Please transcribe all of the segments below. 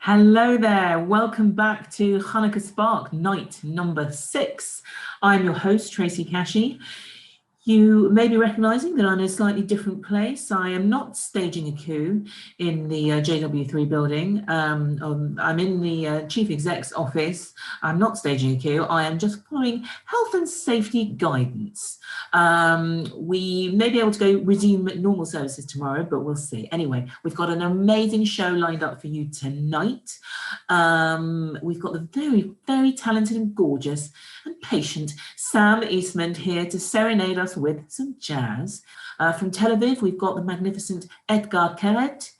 Hello there. Welcome back to Chanukah Spark, night number 6. I'm your host, Tracy Kashi. You may be recognizing that I'm in a slightly different place. I am not staging a coup in the JW3 building. I'm in the chief exec's office. I'm not staging a coup. I am just following health and safety guidance. We may be able to go resume normal services tomorrow, but we'll see. Anyway, we've got an amazing show lined up for you tonight. We've got the very, very talented and gorgeous and patient Sam Eastmond here to serenade us with some jazz. From Tel Aviv, we've got the magnificent Etgar Keret.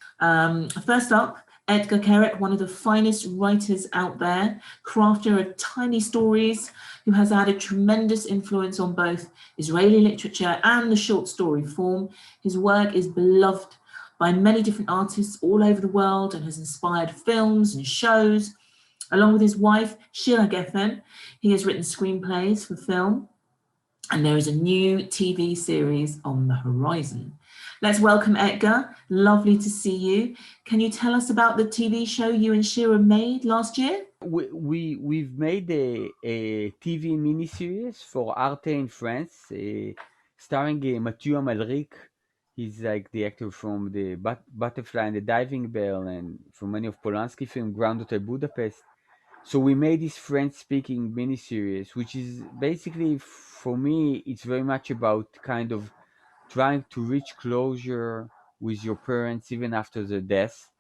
First up, Etgar Keret, one of the finest writers out there, crafter of tiny stories, who has had a tremendous influence on both Israeli literature and the short story form. His work is beloved by many different artists all over the world and has inspired films and shows. Along with his wife, Shira Geffen, he has written screenplays for film, and there is a new TV series on the horizon. Let's welcome Etgar. Lovely to see you. Can you tell us about the TV show you and Shira made last year? We've made a TV miniseries for Arte in France, starring Mathieu Amalric. He's like the actor from the Butterfly and the Diving Bell, and from many of Polanski film Grand Hotel Budapest. So we made this French-speaking miniseries, which is basically, for me, it's very much about kind of trying to reach closure with your parents even after their death.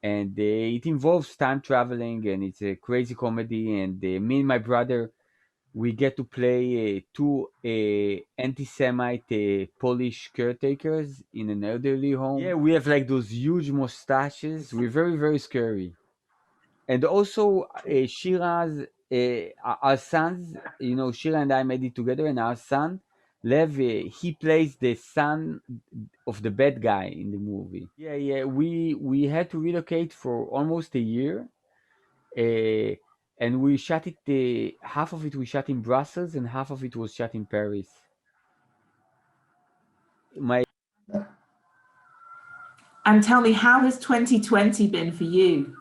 And it involves time traveling, and it's a crazy comedy. And me and my brother, we get to play two anti-Semite Polish caretakers in an elderly home. Yeah, we have like those huge mustaches. We're very, very scary. And also, Shira's, our sons, Shira and I made it together, and our son, Lev, he plays the son of the bad guy in the movie. Yeah, yeah, we had to relocate for almost a year, uh, and we shot it. Half of it we shot in Brussels, and half of it was shot in Paris. My And tell me, how has 2020 been for you?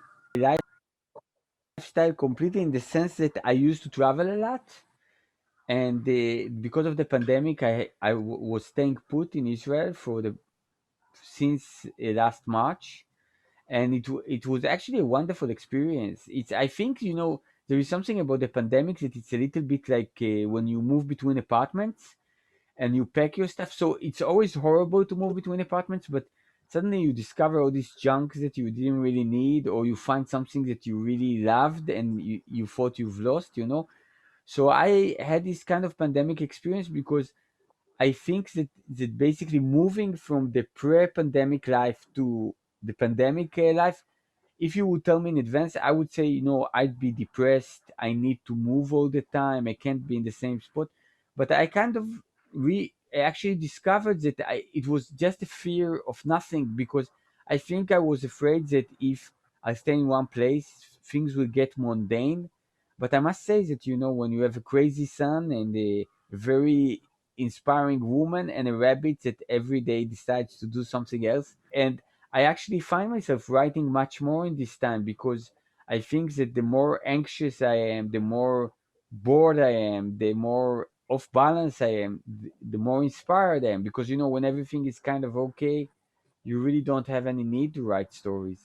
lifestyle completely in the sense that I used to travel a lot, and because of the pandemic, was staying put in Israel for the since last March, and it was actually a wonderful experience. It's I think there is something about the pandemic that it's a little bit like when you move between apartments and you pack your stuff. So it's always horrible to move between apartments, but suddenly you discover all these junks that you didn't really need, or you find something that you really loved and you thought you've lost. So I had this kind of pandemic experience because I think that basically moving from the pre-pandemic life to the pandemic life, if you would tell me in advance, I would say, I'd be depressed. I need to move all the time. I can't be in the same spot. But I kind of actually discovered that it was just a fear of nothing, because I think I was afraid that if I stay in one place, things will get mundane. But I must say that, when you have a crazy son and a very inspiring woman and a rabbit that every day decides to do something else, and I actually find myself writing much more in this time, because I think that the more anxious I am, the more bored I am, the more off balance I am, the more inspired I am. Because when everything is kind of okay, you really don't have any need to write stories.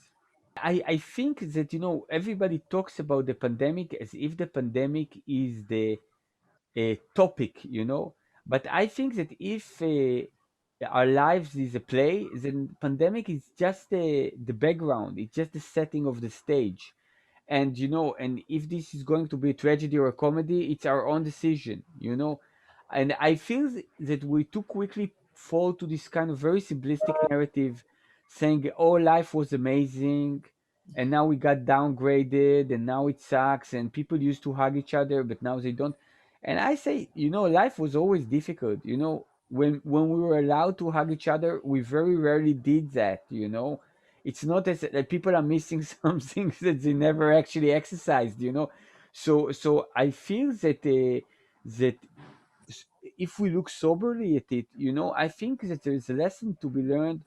I think that everybody talks about the pandemic as if the pandemic is the topic, but I think that if our lives is a play, then pandemic is just the background. It's just the setting of the stage. And and if this is going to be a tragedy or a comedy, it's our own decision. And I feel that we too quickly fall to this kind of very simplistic narrative, saying, oh, life was amazing, and now we got downgraded, and now it sucks, and people used to hug each other, but now they don't. And I say, life was always difficult. When we were allowed to hug each other, we very rarely did that. It's not as that people are missing some things that they never actually exercised. So I feel that if we look soberly at it, I think that there is a lesson to be learned.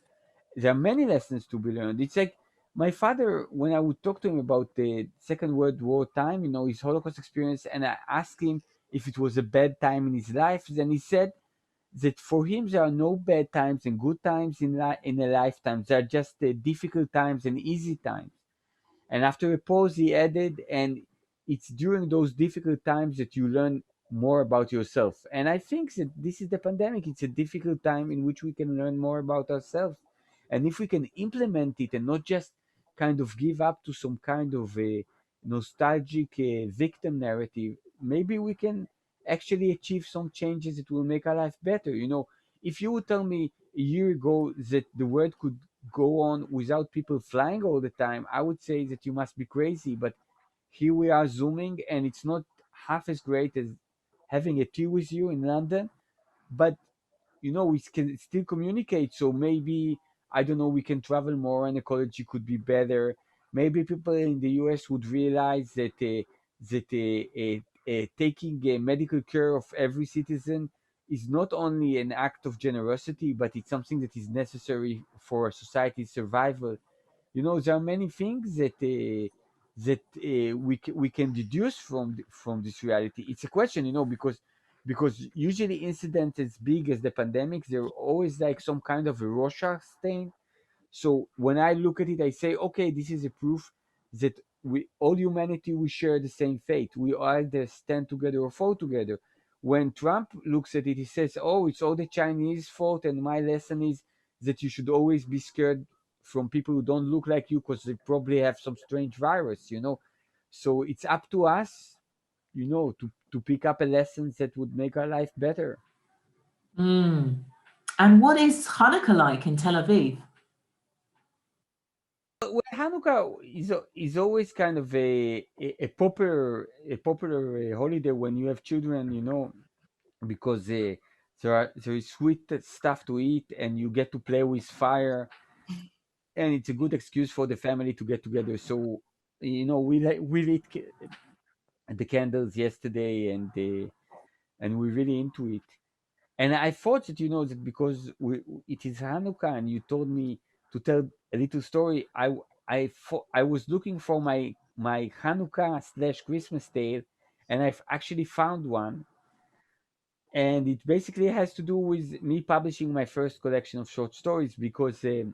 There are many lessons to be learned. It's like my father, when I would talk to him about the Second World War time, his Holocaust experience, and I asked him if it was a bad time in his life, then he said that for him there are no bad times and good times in a lifetime. There are just difficult times and easy times. And after a pause, he added, and it's during those difficult times that you learn more about yourself. And I think that this is the pandemic. It's a difficult time in which we can learn more about ourselves. And if we can implement it and not just kind of give up to some kind of a nostalgic victim narrative, maybe we can actually achieve some changes that will make our life better. If you would tell me a year ago that the world could go on without people flying all the time, I would say that you must be crazy. But here we are zooming, and it's not half as great as having a tea with you in London. But we can still communicate. So maybe, I don't know, we can travel more, and ecology could be better. Maybe people in the US would realize that taking medical care of every citizen is not only an act of generosity, but it's something that is necessary for a society's survival. There are many things that we can deduce from this reality. It's a question, because usually incidents as big as the pandemic, they're always like some kind of a Rorschach stain. So when I look at it, I say, okay, this is a proof that we, all humanity, we share the same fate. We either stand together or fall together. When Trump looks at it, he says, oh, it's all the Chinese fault, and my lesson is that you should always be scared from people who don't look like you because they probably have some strange virus. So it's up to us, to pick up a lesson that would make our life better. Mm. And what is Hanukkah like in Tel Aviv? Well, Hanukkah is always kind of a popular holiday when you have children, because there is sweet stuff to eat, and you get to play with fire, and it's a good excuse for the family to get together. So we lit the candles yesterday, and we're really into it. And I thought that that because it is Hanukkah, and you told me to tell a little story. I was looking for my Hanukkah slash Christmas tale, and I've actually found one, and it basically has to do with me publishing my first collection of short stories, because uh,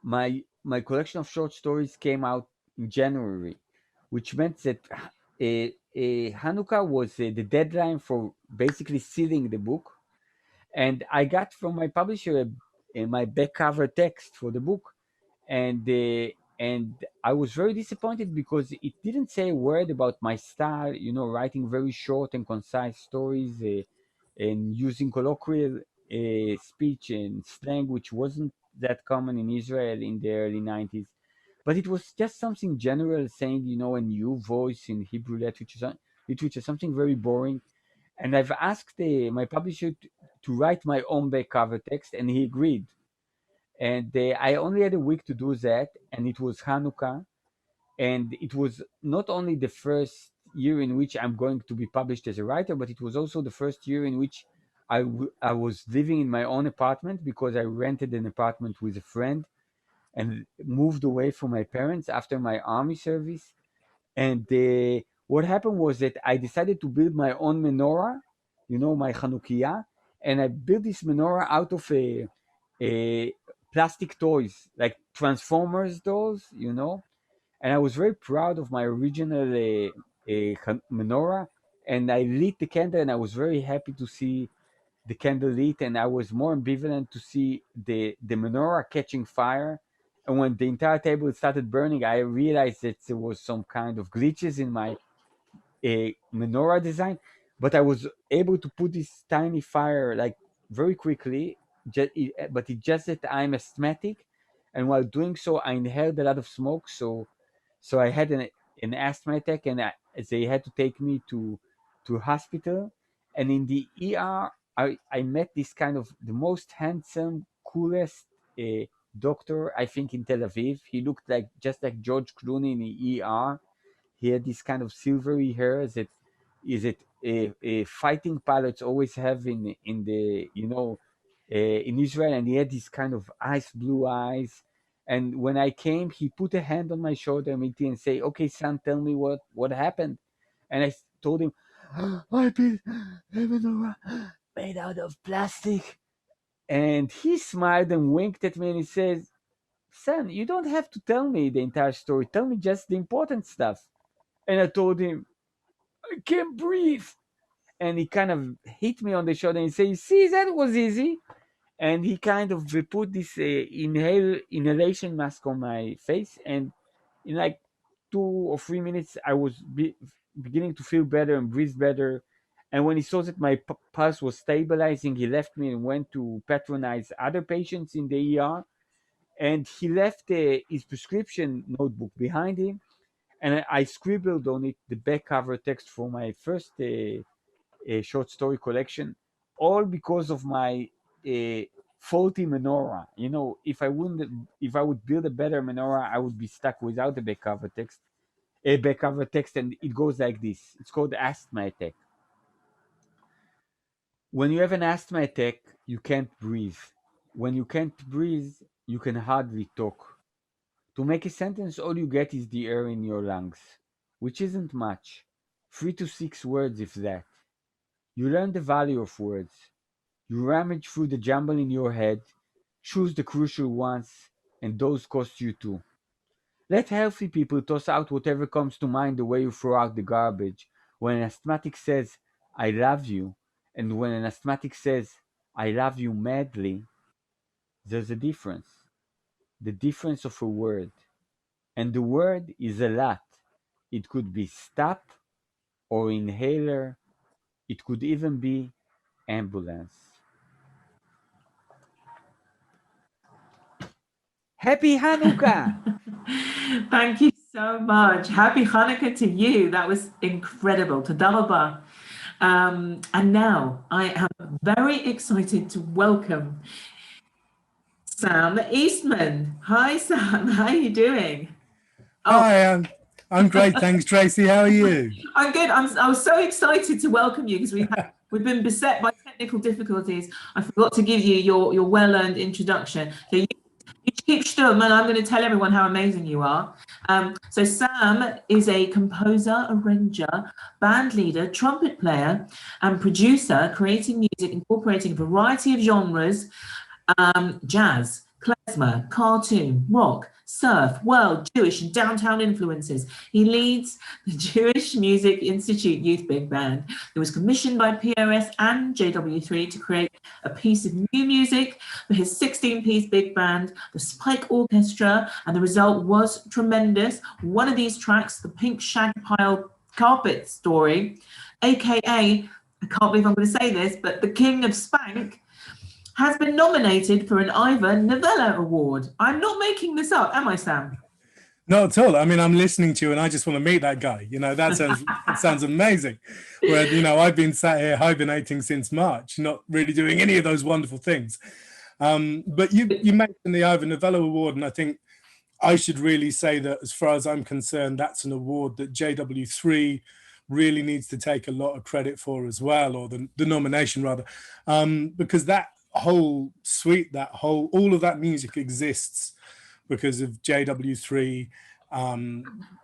my collection of short stories came out in January, which meant that Hanukkah was the deadline for basically sealing the book. And I got from my publisher my back cover text for the book, and I was very disappointed because it didn't say a word about my style, writing very short and concise stories, and using colloquial speech and slang, which wasn't that common in Israel in the early 90s. But it was just something general, saying, a new voice in Hebrew literature, something very boring. And I've asked my publisher to write my own back cover text, and he agreed. And I only had a week to do that, and it was Hanukkah, and it was not only the first year in which I'm going to be published as a writer, but it was also the first year in which I was living in my own apartment, because I rented an apartment with a friend and moved away from my parents after my army service. And what happened was that I decided to build my own menorah, my Chanukiah, and I built this menorah out of a plastic toys, like Transformers dolls. And I was very proud of my original menorah, and I lit the candle, and I was very happy to see the candle lit, and I was more ambivalent to see the menorah catching fire. And when the entire table started burning, I realized that there was some kind of glitches in my menorah design, but I was able to put this tiny fire like very quickly. But it's just that I'm asthmatic, and while doing so, I inhaled a lot of smoke. So I had an asthma attack, and they had to take me to hospital. And in the ER, I met this kind of the most handsome, coolest doctor, I think, in Tel Aviv. He looked like just like George Clooney in the ER. He had this kind of silvery hair that is it a fighting pilots always have in the in Israel, and he had this kind of ice blue eyes, And when I came, he put a hand on my shoulder and say, "Okay, son, tell me what happened." And I told him, "I built a menorah made out of plastic." And he smiled and winked at me and he says, "Son, you don't have to tell me the entire story. Tell me just the important stuff." And I told him, "I can't breathe." And he kind of hit me on the shoulder and he said, "See, that was easy." And he kind of put this inhalation mask on my face. And in like 2 or 3 minutes, I was beginning to feel better and breathe better. And when he saw that my pulse was stabilizing, he left me and went to patronize other patients in the ER. And he left his prescription notebook behind him, and I scribbled on it the back cover text for my first short story collection, all because of my uh, faulty menorah. If I would build a better menorah, I would be stuck without the back cover text. A back cover text, and it goes like this. It's called asthma attack. When you have an asthma attack, you can't breathe. When you can't breathe, you can hardly talk. To make a sentence, all you get is the air in your lungs, which isn't much. 3 to 6 words, if that. You learn the value of words. You rummage through the jumble in your head, choose the crucial ones, and those cost you too. Let healthy people toss out whatever comes to mind the way you throw out the garbage. When an asthmatic says, "I love you," and when an asthmatic says, "I love you madly," there's a difference. The difference of a word. And the word is a lot. It could be stop or inhaler. It could even be ambulance. Happy Hanukkah! Thank you so much. Happy Hanukkah to you. That was incredible. Toda rabah. And now I am very excited to welcome Sam Eastmond. Hi, Sam. How are you doing? Hi, I'm great. Thanks, Tracy. How are you? I'm good. I was so excited to welcome you because we've been beset by technical difficulties. I forgot to give you your well-earned introduction. So you keep stum, and I'm going to tell everyone how amazing you are. So Sam is a composer, arranger, band leader, trumpet player, and producer, creating music incorporating a variety of genres: jazz, klezmer, cartoon, rock, surf, world, Jewish, and downtown influences. He leads the Jewish Music Institute Youth Big Band. It was commissioned by PRS and JW3 to create a piece of new music for his 16-piece big band, the Spike Orchestra, and the result was tremendous. One of these tracks, the Pink Shag Pile Carpet Story, aka, I can't believe I'm going to say this, but the King of Spank, has been nominated for an Ivor Novello Award. I'm not making this up, am I, Sam? Not at all. I mean, I'm listening to you, and I just want to meet that guy. That sounds amazing. Where I've been sat here hibernating since March, not really doing any of those wonderful things. But you mentioned the Ivor Novello Award, and I think I should really say that, as far as I'm concerned, that's an award that JW3 really needs to take a lot of credit for as well, or the nomination rather, because that whole suite, all of that music exists because of JW3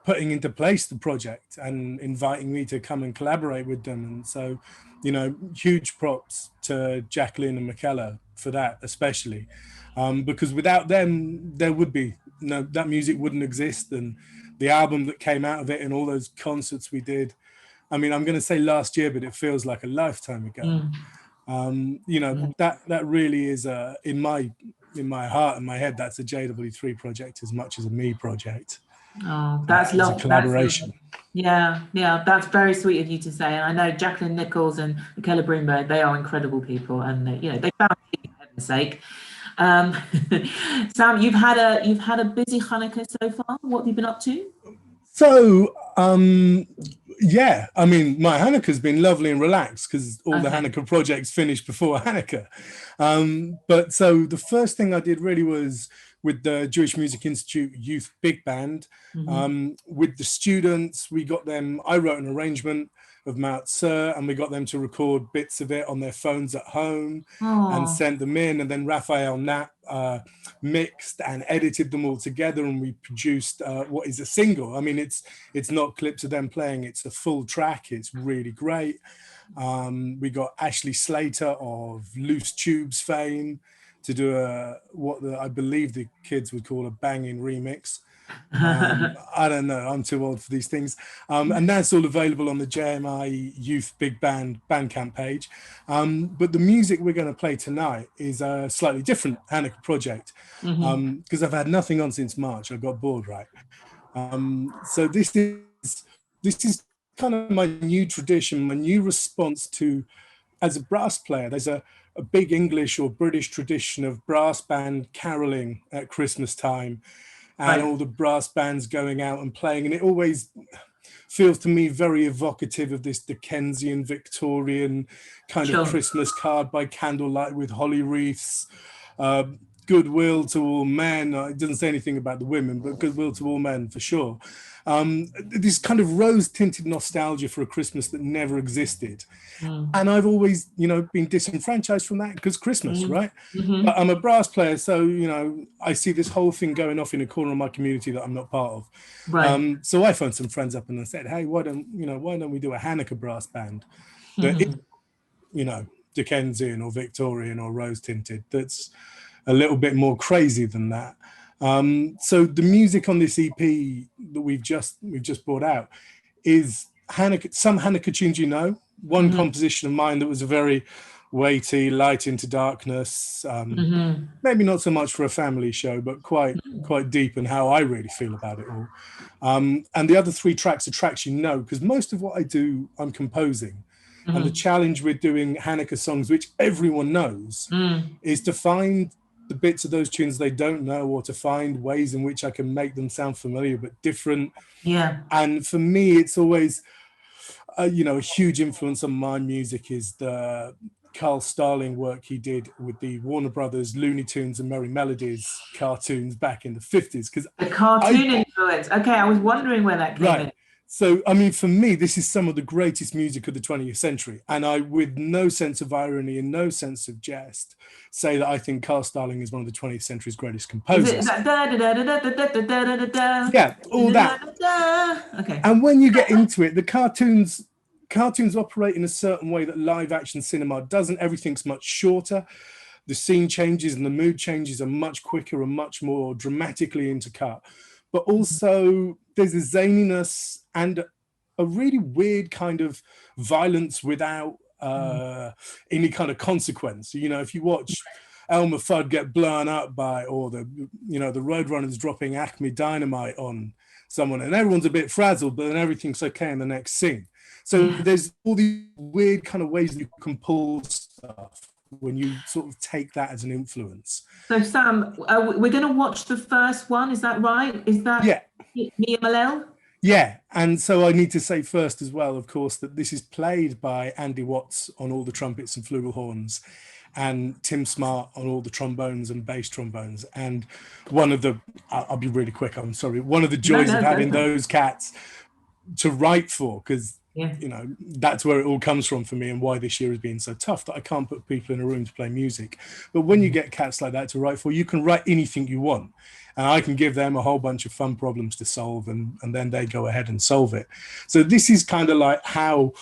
putting into place the project and inviting me to come and collaborate with them. And so, huge props to Jacqueline and Michaela for that, especially because without them, there would be that music wouldn't exist, and the album that came out of it and all those concerts we did. I mean, I'm going to say last year, but it feels like a lifetime ago. That really is in my heart and my head, that's a JW3 project as much as a me project. Oh, that's lovely. A collaboration. Yeah, that's very sweet of you to say. And I know Jacqueline Nichols and Michaela Broomberg, they are incredible people, and they found me, for heaven's sake. Sam, you've had a busy Hanukkah so far. What have you been up to? So, yeah, I mean, my Hanukkah's been lovely and relaxed because all the Hanukkah projects finished before Hanukkah. But so the first thing I did really was with the Jewish Music Institute Youth Big Band. With the students, we got them, I wrote an arrangement of Mao Tse, and we got them to record bits of it on their phones at home and sent them in. And then Raphael Knapp mixed and edited them all together, and we produced what is a single. I mean, it's not clips of them playing, it's a full track. It's really great. We got Ashley Slater of Loose Tubes fame to do I believe the kids would call a banging remix. I don't know, I'm too old for these things. And that's all available on the JMI Youth Big Band Bandcamp page. But the music we're going to play tonight is a slightly different Chanukah project, because I've had nothing on since March. I got bored, right? So this is kind of my new tradition, my new response to, as a brass player, there's a big English or British tradition of brass band caroling at Christmas time, and all the brass bands going out and playing. And it always feels to me very evocative of this Dickensian, Victorian kind of Christmas card by candlelight with holly wreaths, goodwill to all men. It doesn't say anything about the women, but goodwill to all men for sure. This kind of rose-tinted nostalgia for a Christmas that never existed. And I've always, been disenfranchised from that because Christmas, right? But I'm a brass player, so, I see this whole thing going off in a corner of my community that I'm not part of. Right. So I phoned some friends up and I said, hey, why don't we do a Chanukah brass band that is, Dickensian or Victorian or rose-tinted, that's a little bit more crazy than that. So the music on this EP that we've just brought out is Chanukah, some Chanukah tunes, one composition of mine that was a very weighty, light into darkness, maybe not so much for a family show, but quite deep in how I really feel about it all. And the other 3 tracks are tracks because most of what I do, I'm composing. And the challenge with doing Chanukah songs, which everyone knows, is to find the bits of those tunes they don't know, or to find ways in which I can make them sound familiar but different. Yeah. And for me, it's always, a huge influence on my music is the Carl Starling work he did with the Warner Brothers Looney Tunes and Merry Melodies cartoons back in the 50s. Because the cartoon influence. Okay, I was wondering where that came in. So, I mean, for me, this is some of the greatest music of the 20th century. And I, with no sense of irony and no sense of jest, say that I think Carl Starling is one of the 20th century's greatest composers. Yeah, all that. Okay. And when you get into it, the cartoons operate in a certain way that live action cinema doesn't. Everything's much shorter. The scene changes and the mood changes are much quicker and much more dramatically intercut. But also there's a zaniness and a really weird kind of violence without any kind of consequence. If you watch Elmer Fudd get blown up or the Roadrunners dropping Acme Dynamite on someone and everyone's a bit frazzled, but then everything's okay in the next scene. So there's all these weird kind of ways that you can pull stuff when you sort of take that as an influence. So Sam, we're going to watch the first one, is that right? Is that Mia Malel? Yeah, and so I need to say first as well, of course, that this is played by Andy Watts on all the trumpets and flugelhorns and Tim Smart on all the trombones and bass trombones. And one of the, I'll be really quick, I'm sorry, one of the joys of having those cats to write for, because that's where it all comes from for me and why this year has been so tough, that I can't put people in a room to play music. But when you get cats like that to write for, you can write anything you want. And I can give them a whole bunch of fun problems to solve, and then they go ahead and solve it. So this is kind of like how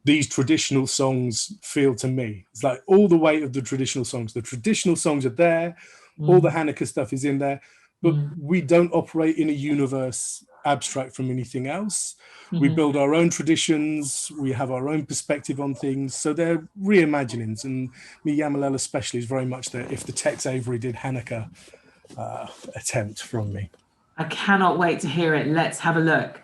these traditional songs feel to me. It's like all the weight of the traditional songs. The traditional songs are there. All the Chanukah stuff is in there. But we don't operate in a universe abstract from anything else. We build our own traditions. We have our own perspective on things. So they're reimaginings. And Mia Malel especially is very much the if the Tex Avery did Chanukah attempt from me. I cannot wait to hear it. Let's have a look.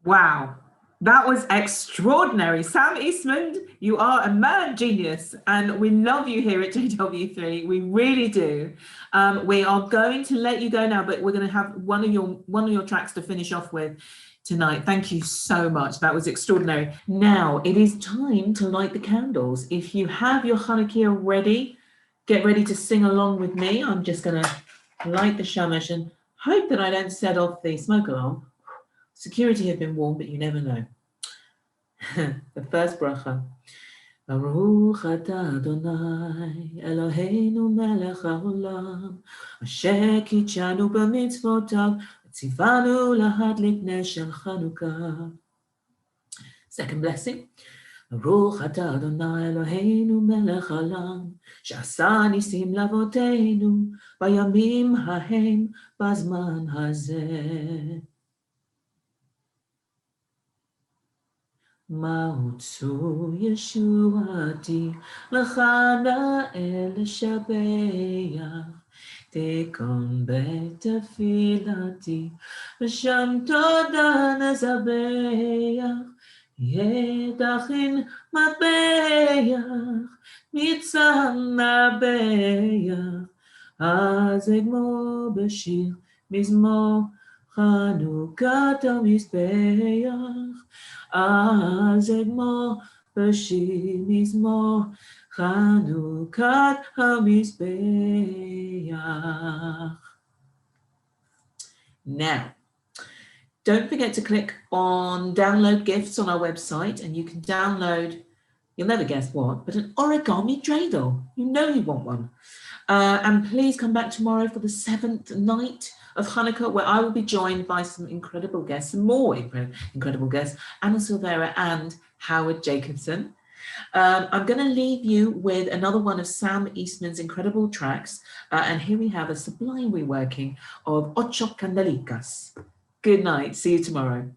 Wow, that was extraordinary. Sam Eastmond, you are a mad genius, and we love you here at JW3. We really do. We are going to let you go now, but we're going to have one of your tracks to finish off with tonight. Thank you so much. That was extraordinary. Now it is time to light the candles. If you have your Chanukah ready, get ready to sing along with me. I'm just going to light the shamash and hope that I don't set off the smoke alarm. Security have been warned, but you never know. The first bracha. Baruch atah Adonai Eloheinu melech haolam asher kitshanu b'mitzvotav v'tzivanu lahadlik ner shel Chanukah. Second blessing. Baruch atah Adonai Eloheinu melech haolam שעשה ניסים לאבותינו בימים ההם בזמן הזה. מעוצו ישועתי לך נאה לשבח תקום בתפילתי ושם תודה נזבח ידכין מטבח מצם נבח אז אגמור בשיר מזמור חנוכת המזבח אז אגמור בשיר מזמור חנוכת המזבח. Now, don't forget to click on download gifts on our website, and you can download, you'll never guess what, but an origami dreidel. You know you want one. And please come back tomorrow for the 7th night of Chanukah, where I will be joined by some incredible guests, some more incredible guests, Anna Silvera and Howard Jacobson. I'm going to leave you with another one of Sam Eastman's incredible tracks, and here we have a sublime reworking of Ocho Candelicas. Good night. See you tomorrow.